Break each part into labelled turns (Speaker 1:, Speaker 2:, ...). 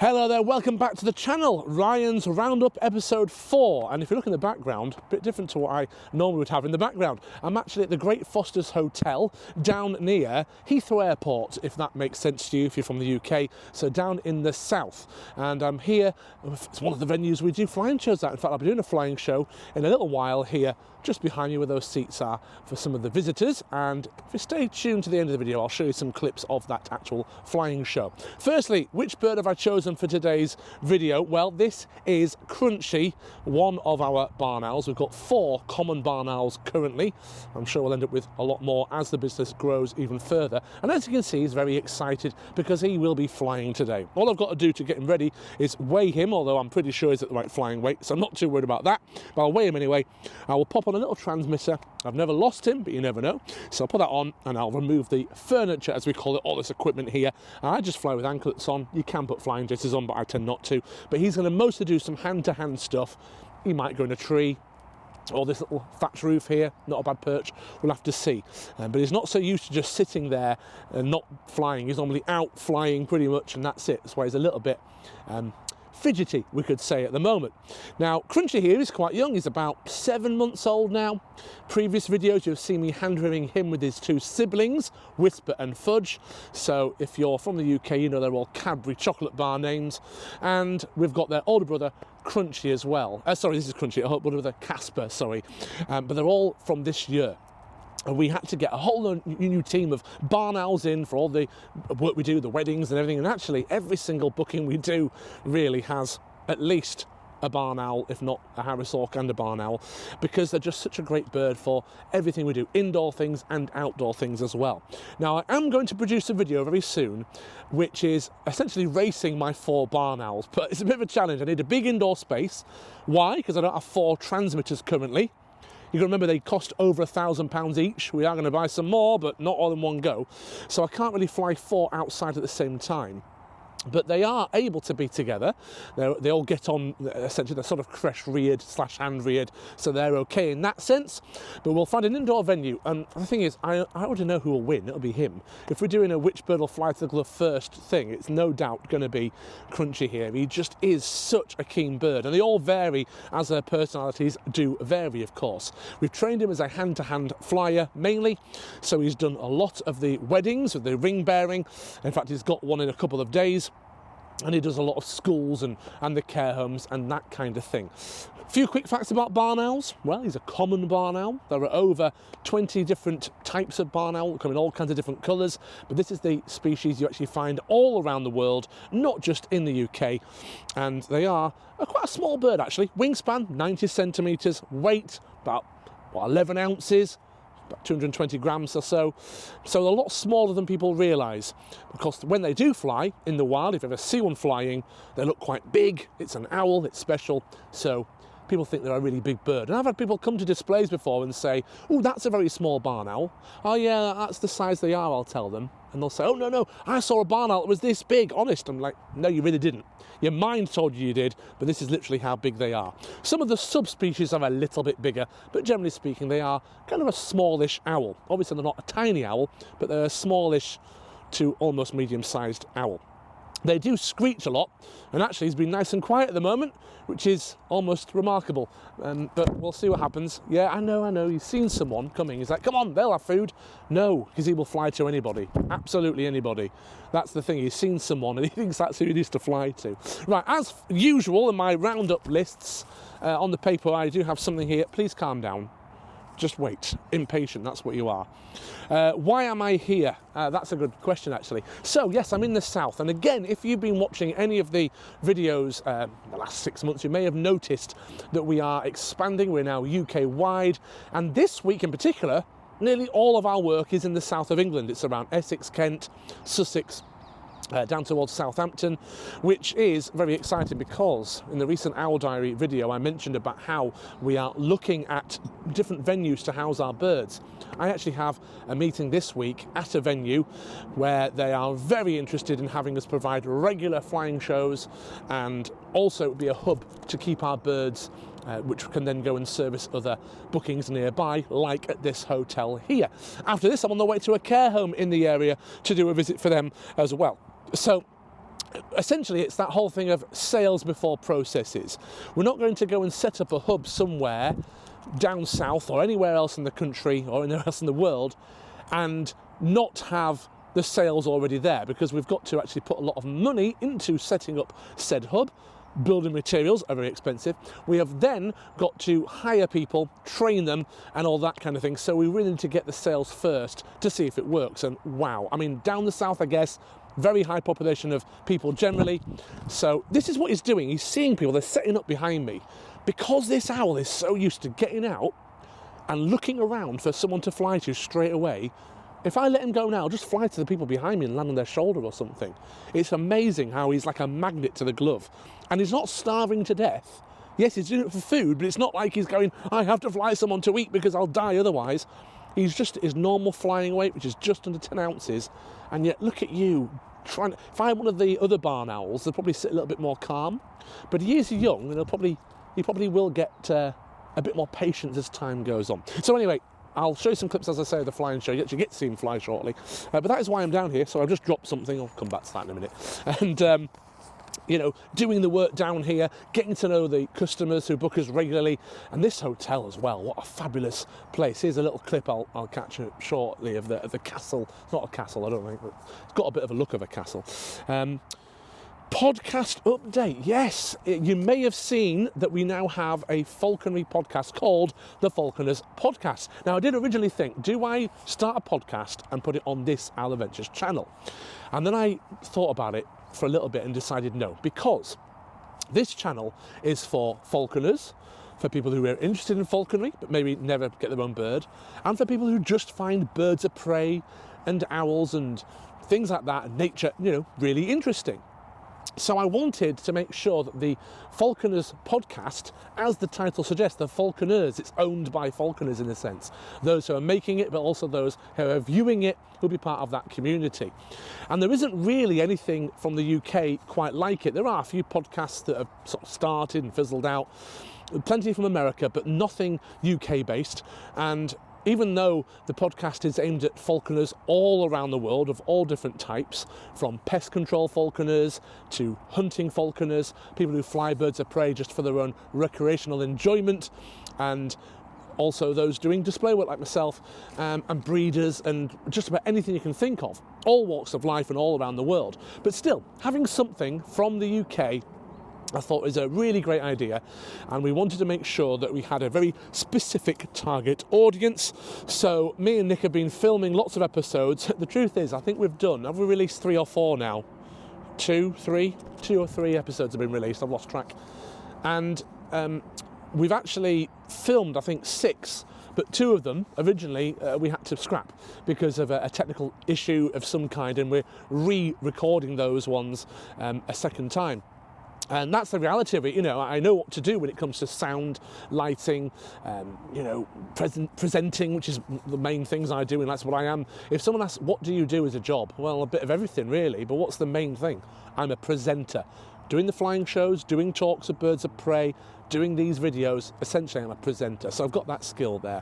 Speaker 1: Hello there, welcome back to the channel, Ryan's Roundup episode 4. And if you look in the background, a bit different to what I normally would have in the background. I'm actually at the Great Foster's Hotel down near Heathrow Airport, if that makes sense to you if you're from the UK. So down in the south. And I'm here, it's one of the venues we do flying shows at. In fact, I'll be doing a flying show in a little while here, just behind me where those seats are for some of the visitors. And if you stay tuned to the end of the video, I'll show you some clips of that actual flying show. Firstly, which bird have I chosen for today's video? Well, this is Crunchie, one of our barn owls. We've got 4 common barn owls currently. I'm sure we'll end up with a lot more as the business grows even further. And as you can see, he's very excited because he will be flying today. All I've got to do to get him ready is weigh him, although I'm pretty sure he's at the right flying weight, so I'm not too worried about that. But I'll weigh him anyway. I will pop on a little transmitter. I've never lost him, but you never know. So I'll put that on and I'll remove the furniture, as we call it, all this equipment here. And I just fly with anklets on. You can put flying dresses on, but I tend not to. But he's going to mostly do some hand-to-hand stuff. He might go in a tree, or this little thatch roof here, not a bad perch, we'll have to see. But he's not so used to just sitting there and not flying. He's normally out flying pretty much, and that's it. That's why he's a little bit fidgety, we could say, at the moment. Now, Crunchie here is quite young. He's about 7 months old now. Previous videos, you've seen me hand-rearing him with his 2 siblings, Whisper and Fudge. So if you're from the UK, you know they're all Cadbury chocolate bar names. And we've got their older brother, Crunchie, as well. Sorry, this is Crunchie, older brother, Casper, sorry. But they're all from this year. And we had to get a whole new team of barn owls in for all the work we do, the weddings and everything. And actually, every single booking we do really has at least a barn owl, if not a Harris hawk and a barn owl, because they're just such a great bird for everything we do, indoor things and outdoor things as well. Now, I am going to produce a video very soon, which is essentially racing my 4 barn owls, but it's a bit of a challenge. I need a big indoor space. Why? Because I don't have 4 transmitters currently. You can remember they cost over £1,000 each. We are going to buy some more, but not all in one go. So I can't really fly 4 outside at the same time. But they are able to be together. They all get on, essentially, they're sort of creche-reared / hand-reared, so they're okay in that sense. But we'll find an indoor venue, and the thing is, I already know who will win. It'll be him. If we're doing a which bird will fly to the glove first thing, it's no doubt going to be Crunchie here. He just is such a keen bird, and they all vary as their personalities do vary, of course. We've trained him as a hand-to-hand flyer, mainly, so he's done a lot of the weddings with the ring bearing. In fact, he's got one in a couple of days. And he does a lot of schools and the care homes and that kind of thing. A few quick facts about barn owls. Well, he's a common barn owl. There are over 20 different types of barn owl, come in all kinds of different colours. But this is the species you actually find all around the world, not just in the UK. And they are quite a small bird, actually. Wingspan, 90 centimetres. Weight, about 11 ounces. About 220 grams or so. So a lot smaller than people realise. Because when they do fly in the wild, if you ever see one flying, they look quite big. It's an owl, it's special. So people think they're a really big bird. And I've had people come to displays before and say, oh, that's a very small barn owl. Oh yeah, that's the size they are, I'll tell them. And they'll say, oh no, I saw a barn owl that was this big, honest. I'm like, no, you really didn't. Your mind told you did, but this is literally how big they are. Some of the subspecies are a little bit bigger, but generally speaking, they are kind of a smallish owl. Obviously, they're not a tiny owl, but they're a smallish to almost medium-sized owl. They do screech a lot, and actually he's been nice and quiet at the moment, which is almost remarkable. But we'll see what happens. Yeah, I know, he's seen someone coming. He's like, come on, they'll have food. No, because he will fly to anybody, absolutely anybody. That's the thing, he's seen someone and he thinks that's who he needs to fly to. Right, as usual in my roundup lists, on the paper I do have something here. Please calm down. Just wait. Impatient, that's what you are. Why am I here? That's a good question, actually. So, yes, I'm in the south. And again, if you've been watching any of the videos the last 6 months, you may have noticed that we are expanding. We're now UK-wide. And this week in particular, nearly all of our work is in the south of England. It's around Essex, Kent, Sussex, down towards Southampton, which is very exciting because in the recent Owl Diary video I mentioned about how we are looking at different venues to house our birds. I actually have a meeting this week at a venue where they are very interested in having us provide regular flying shows and also be a hub to keep our birds which can then go and service other bookings nearby, like at this hotel here. After this, I'm on the way to a care home in the area to do a visit for them as well. So essentially, it's that whole thing of sales before processes. We're not going to go and set up a hub somewhere down south or anywhere else in the country or anywhere else in the world and not have the sales already there, because we've got to actually put a lot of money into setting up said hub. Building materials are very expensive. We have then got to hire people, train them, and all that kind of thing. So we really need to get the sales first to see if it works. And wow, I mean, down the south, I guess, very high population of people generally. So this is what he's doing. He's seeing people, they're setting up behind me. Because this owl is so used to getting out and looking around for someone to fly to straight away, if I let him go now, just fly to the people behind me and land on their shoulder or something. It's amazing how he's like a magnet to the glove. And he's not starving to death. Yes, he's doing it for food, but it's not like he's going, I have to fly someone to eat because I'll die otherwise. He's just his normal flying weight, which is just under 10 ounces. And yet, look at you. If I had one of the other barn owls, they'd probably sit a little bit more calm. But he is young, and he probably will get a bit more patient as time goes on. So anyway, I'll show you some clips, as I say, of the flying show. You actually get to see him fly shortly. But that is why I'm down here. So I've just dropped something. I'll come back to that in a minute. And, doing the work down here, getting to know the customers who book us regularly. And this hotel as well. What a fabulous place. Here's a little clip I'll catch up shortly of the castle. It's not a castle, I don't think. But it's got a bit of a look of a castle. Podcast update. Yes, you may have seen that we now have a falconry podcast called the Falconers Podcast. Now, I did originally think, do I start a podcast and put it on this Owl Adventures channel? And then I thought about it for a little bit and decided no, because this channel is for falconers, for people who are interested in falconry but maybe never get their own bird, and for people who just find birds of prey and owls and things like that and nature, really interesting. So I wanted to make sure that the Falconers Podcast, as the title suggests, the Falconers, it's owned by falconers in a sense. Those who are making it, but also those who are viewing it, who'll be part of that community. And there isn't really anything from the UK quite like it. There are a few podcasts that have sort of started and fizzled out, plenty from America, but nothing UK based. And even though the podcast is aimed at falconers all around the world of all different types, from pest control falconers to hunting falconers, people who fly birds of prey just for their own recreational enjoyment, and also those doing display work like myself, and breeders, and just about anything you can think of, all walks of life and all around the world. But still, having something from the UK I thought was a really great idea, and we wanted to make sure that we had a very specific target audience. So me and Nick have been filming lots of episodes. The truth is, I think have we released 3 or 4 now? 2 or 3 episodes have been released, I've lost track. And we've actually filmed, I think, 6, but 2 of them originally we had to scrap because of a technical issue of some kind, and we're re-recording those ones a second time. And that's the reality of it. I know what to do when it comes to sound, lighting, presenting, which is the main things I do, and that's what I am. If someone asks, what do you do as a job? Well, a bit of everything, really, but what's the main thing? I'm a presenter. Doing the flying shows, doing talks of birds of prey, doing these videos, essentially I'm a presenter, so I've got that skill there.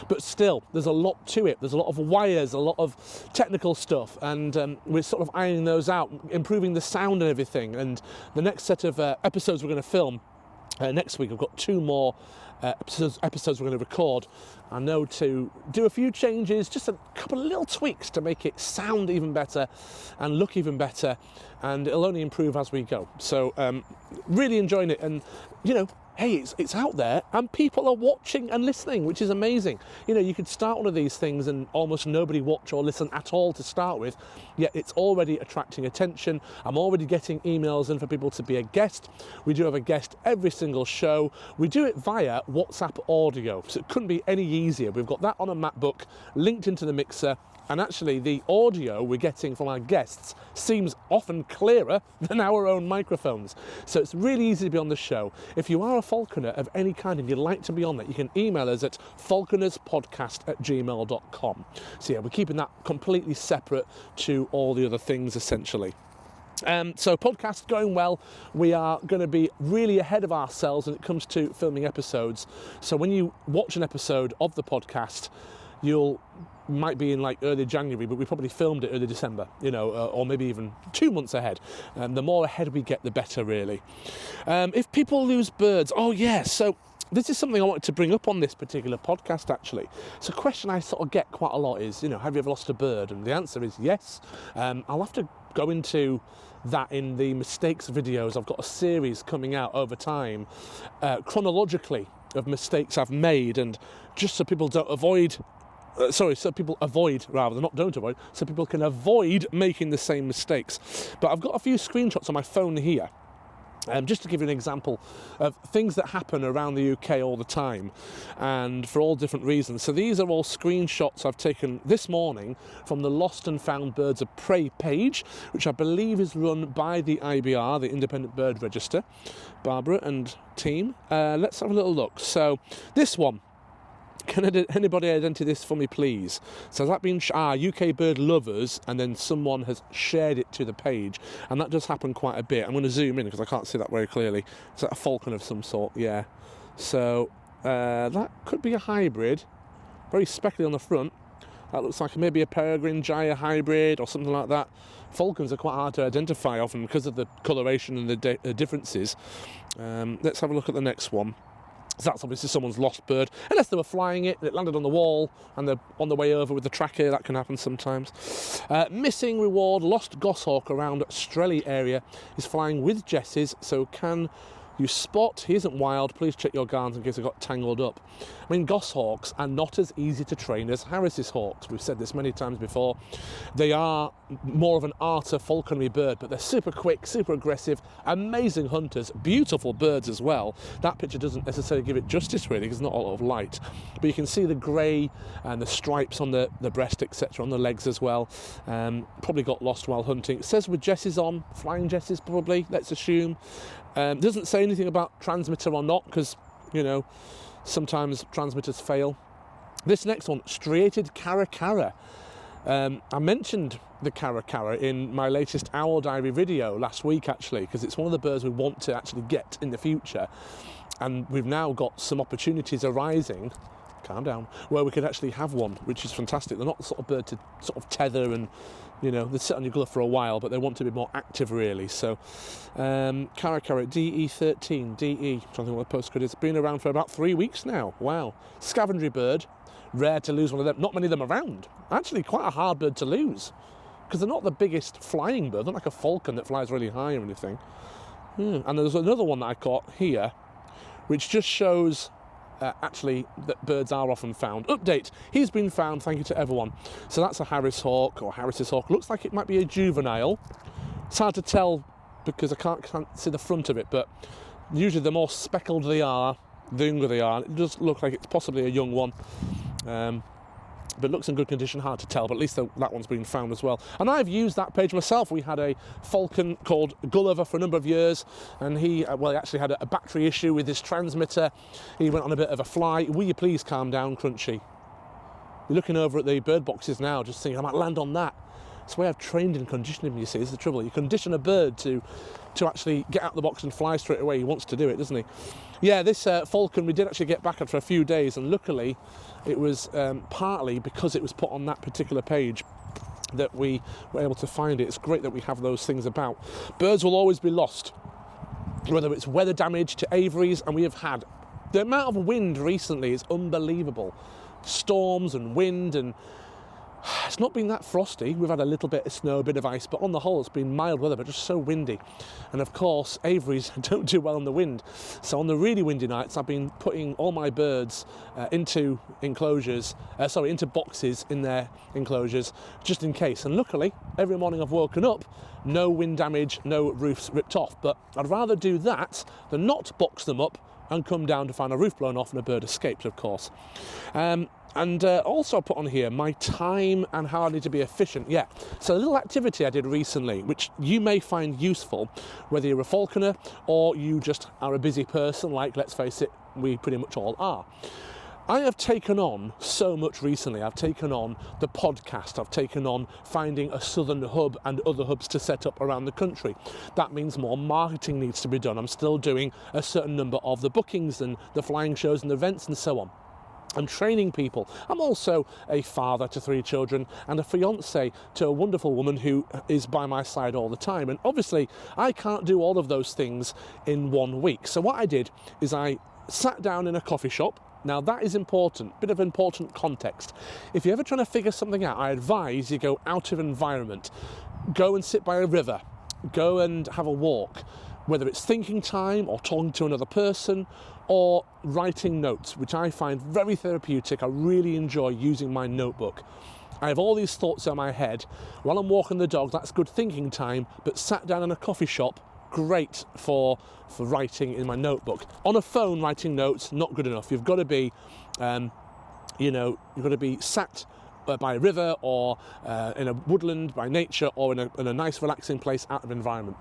Speaker 1: But still, there's a lot to it. There's a lot of wires, a lot of technical stuff, and we're sort of ironing those out, improving the sound and everything. And the next set of episodes we're going to film next week, I've got 2 more episodes we're going to record. I know to do a few changes, just a couple of little tweaks to make it sound even better and look even better, and it'll only improve as we go. So really enjoying it, and hey, it's out there and people are watching and listening, which is amazing. You could start one of these things and almost nobody watch or listen at all to start with, yet it's already attracting attention. I'm already getting emails in for people to be a guest. We do have a guest every single show. We do it via WhatsApp audio, so it couldn't be any easier. We've got that on a MacBook linked into the mixer, and actually the audio we're getting from our guests seems often clearer than our own microphones. So it's really easy to be on the show. If you are a falconer of any kind and you'd like to be on that, you can email us at falconerspodcast@gmail.com. So yeah, we're keeping that completely separate to all the other things essentially. So podcast going well. We are going to be really ahead of ourselves when it comes to filming episodes. So when you watch an episode of the podcast, might be in like early January, but we probably filmed it early December, or maybe even 2 months ahead. The more ahead we get, the better, really. If people lose birds, so this is something I wanted to bring up on this particular podcast, actually. It's a question I sort of get quite a lot is, have you ever lost a bird? And the answer is yes. I'll have to go into that in the mistakes videos. I've got a series coming out over time, chronologically, of mistakes I've made, and just so people don't avoid... so people avoid, rather than not don't avoid, so people can avoid making the same mistakes. But I've got a few screenshots on my phone here, just to give you an example of things that happen around the UK all the time, and for all different reasons. So these are all screenshots I've taken this morning from the Lost and Found Birds of Prey page, which I believe is run by the IBR, the Independent Bird Register, Barbara and team. Let's have a little look. So this one. Can anybody identify this for me, please? So has that been UK bird lovers, and then someone has shared it to the page, and that does happen quite a bit. I'm going to zoom in because I can't see that very clearly. Is that a falcon of some sort? Yeah. So that could be a hybrid, very speckly on the front. That looks like maybe a peregrine gyre hybrid or something like that. Falcons are quite hard to identify often because of the coloration and the differences. Let's have a look at the next one. So that's obviously someone's lost bird, unless they were flying it, it landed on the wall, and they're on the way over with the tracker. That can happen sometimes. Missing reward, lost goshawk around Strelly area, is flying with Jesses, so can you spot? He isn't wild. Please check your guards in case I got tangled up. I mean, goshawks are not as easy to train as Harris's hawks. We've said this many times before. They are more of an arter falconry bird, but they're super quick, super aggressive, amazing hunters, beautiful birds as well. That picture doesn't necessarily give it justice, really, because there's not a lot of light. But you can see the grey and the stripes on the breast, etc., on the legs as well. Probably got lost while hunting. It says with Jesses on, flying Jesses probably, let's assume. Doesn't say anything about transmitter or not, because, sometimes transmitters fail. This next one, striated caracara. I mentioned the caracara in my latest Owl Diary video last week, actually, because it's one of the birds we want to actually get in the future. And we've now got some opportunities arising, calm down, where we could actually have one, which is fantastic. They're not the sort of bird to sort of tether and, they sit on your glove for a while, but they want to be more active, really. So, caracara, DE13, DE, I'm trying to think what the postcode is. Been around for about 3 weeks now. Wow. Scavengering bird, rare to lose one of them. Not many of them around. Actually, quite a hard bird to lose, because they're not the biggest flying bird. They're not like a falcon that flies really high or anything. And there's another one that I caught here, which just shows... actually, that birds are often found. Update, he's been found, thank you to everyone. So that's a Harris hawk, or Harris's hawk. Looks like it might be a juvenile. It's hard to tell because I can't see the front of it, but usually the more speckled they are, the younger they are. It does look like it's possibly a young one. But looks in good condition, hard to tell, but at least that one's been found as well. And I've used that page myself. We had a falcon called Gulliver for a number of years, and he actually had a battery issue with his transmitter. He went on a bit of a fly. Will you please calm down, Crunchie? You're looking over at the bird boxes now, just thinking I might land on that. It's the way I've trained and conditioned him, you see, is the trouble. You condition a bird to actually get out the box and fly straight away. He wants to do it, doesn't he? Yeah, this falcon, we did actually get back after a few days, and luckily it was partly because it was put on that particular page that we were able to find it. It's great that we have those things about. Birds will always be lost, whether it's weather damage to aviaries, and we have had... The amount of wind recently is unbelievable. Storms and wind, and it's not been that frosty. We've had a little bit of snow, a bit of ice, but on the whole it's been mild weather, but just so windy. And of course, aviaries don't do well in the wind. So on the really windy nights, I've been putting all my birds into boxes in their enclosures, just in case. And luckily, every morning I've woken up, no wind damage, no roofs ripped off. But I'd rather do that than not box them up and come down to find a roof blown off and a bird escaped, of course. And also I put on here my time and how I need to be efficient. Yeah, so a little activity I did recently, which you may find useful, whether you're a falconer or you just are a busy person, like, let's face it, we pretty much all are. I have taken on so much recently. I've taken on the podcast. I've taken on finding a southern hub and other hubs to set up around the country. That means more marketing needs to be done. I'm still doing a certain number of the bookings and the flying shows and events and so on. I'm training people. I'm also a father to 3 children and a fiance to a wonderful woman who is by my side all the time. And obviously, I can't do all of those things in 1 week. So what I did is I sat down in a coffee shop. Now that is important, bit of important context. If you're ever trying to figure something out, I advise you go out of environment. Go and sit by a river. Go and have a walk. Whether it's thinking time or talking to another person or writing notes, which I find very therapeutic. I really enjoy using my notebook. I have all these thoughts in my head. While I'm walking the dog, that's good thinking time, but sat down in a coffee shop, great for writing in my notebook. On a phone, writing notes, not good enough. You've got to be, you've got to be sat by a river or in a woodland by nature or in a nice relaxing place out of environment.